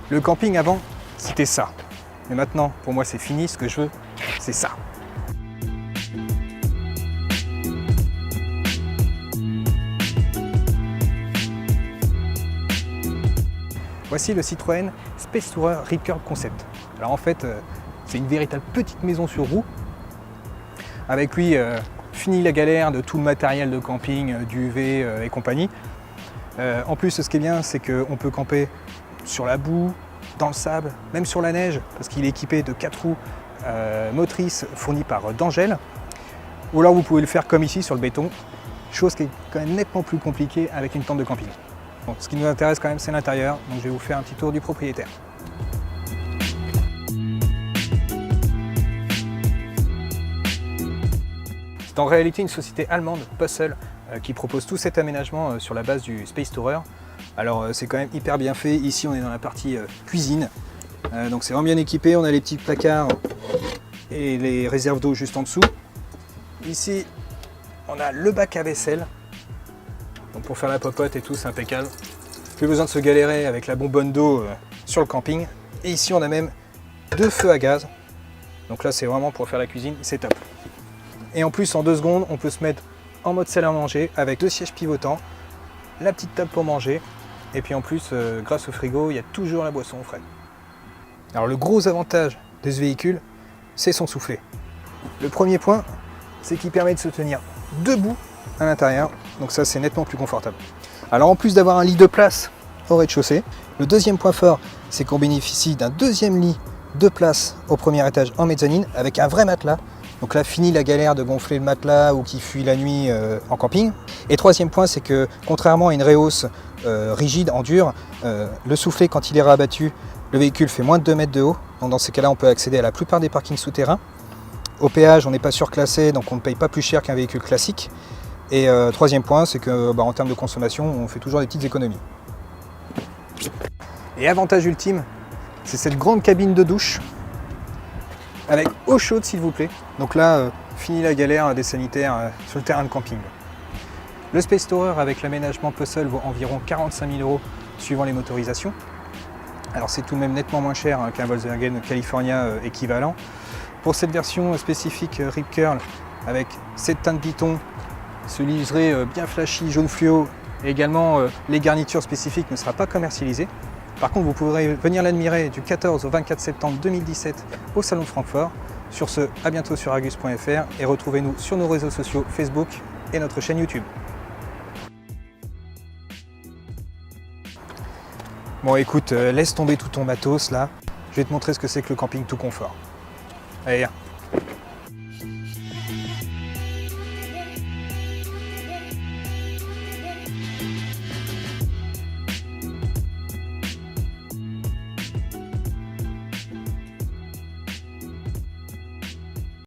Le camping avant, c'était ça. Mais maintenant, pour moi, c'est fini. Ce que je veux, c'est ça. Voici le Citroën Space Tourer Rip Curl Concept. Alors en fait, c'est une véritable petite maison sur roue. Avec lui, fini la galère de tout le matériel de camping, duvet et compagnie. En plus, ce qui est bien, c'est qu'on peut camper sur la boue, dans le sable, même sur la neige, parce qu'il est équipé de 4 roues motrices fournies par D'Angèle. Ou alors vous pouvez le faire comme ici sur le béton, chose qui est quand même nettement plus compliquée avec une tente de camping. Bon, ce qui nous intéresse quand même, c'est l'intérieur, donc je vais vous faire un petit tour du propriétaire. C'est en réalité une société allemande, Puzzle, qui propose tout cet aménagement sur la base du Space Tourer. Alors c'est quand même hyper bien fait. Ici on est dans la partie cuisine, donc c'est vraiment bien équipé. On a les petits placards et les réserves d'eau juste en dessous. Ici on a le bac à vaisselle, donc pour faire la popote et tout, c'est impeccable. Plus besoin de se galérer avec la bonbonne d'eau sur le camping. Et ici on a même 2 feux à gaz, donc là c'est vraiment pour faire la cuisine, c'est top. Et en plus en 2 secondes on peut se mettre en mode salle à manger avec 2 sièges pivotants, la petite table pour manger, et puis en plus grâce au frigo il y a toujours la boisson au frais. Alors le gros avantage de ce véhicule, c'est son soufflet. Le premier point, c'est qu'il permet de se tenir debout à l'intérieur, donc ça c'est nettement plus confortable. Alors en plus d'avoir un lit de place au rez-de-chaussée, le deuxième point fort, c'est qu'on bénéficie d'un deuxième lit de place au premier étage en mezzanine avec un vrai matelas. Donc là, fini la galère de gonfler le matelas ou qui fuit la nuit en camping. Et troisième point, c'est que contrairement à une rehausse rigide, en dur, le soufflet, quand il est rabattu, le véhicule fait moins de 2 mètres de haut. Donc dans ces cas-là, on peut accéder à la plupart des parkings souterrains. Au péage, on n'est pas surclassé, donc on ne paye pas plus cher qu'un véhicule classique. Et troisième point, c'est que en termes de consommation, on fait toujours des petites économies. Et avantage ultime, c'est cette grande cabine de douche avec eau chaude s'il vous plaît. Donc là, fini la galère des sanitaires sur le terrain de camping. Le Space Tourer avec l'aménagement Puzzle vaut environ 45 000 € suivant les motorisations. Alors c'est tout de même nettement moins cher qu'un Volkswagen California équivalent. Pour cette version spécifique Rip Curl avec cette teinte Python, ce liseré bien flashy jaune fluo et également les garnitures spécifiques ne sera pas commercialisé. Par contre, vous pourrez venir l'admirer du 14 au 24 septembre 2017 au Salon de Francfort. Sur ce, à bientôt sur argus.fr et retrouvez-nous sur nos réseaux sociaux Facebook et notre chaîne YouTube. Bon écoute, laisse tomber tout ton matos là. Je vais te montrer ce que c'est que le camping tout confort. Allez, viens.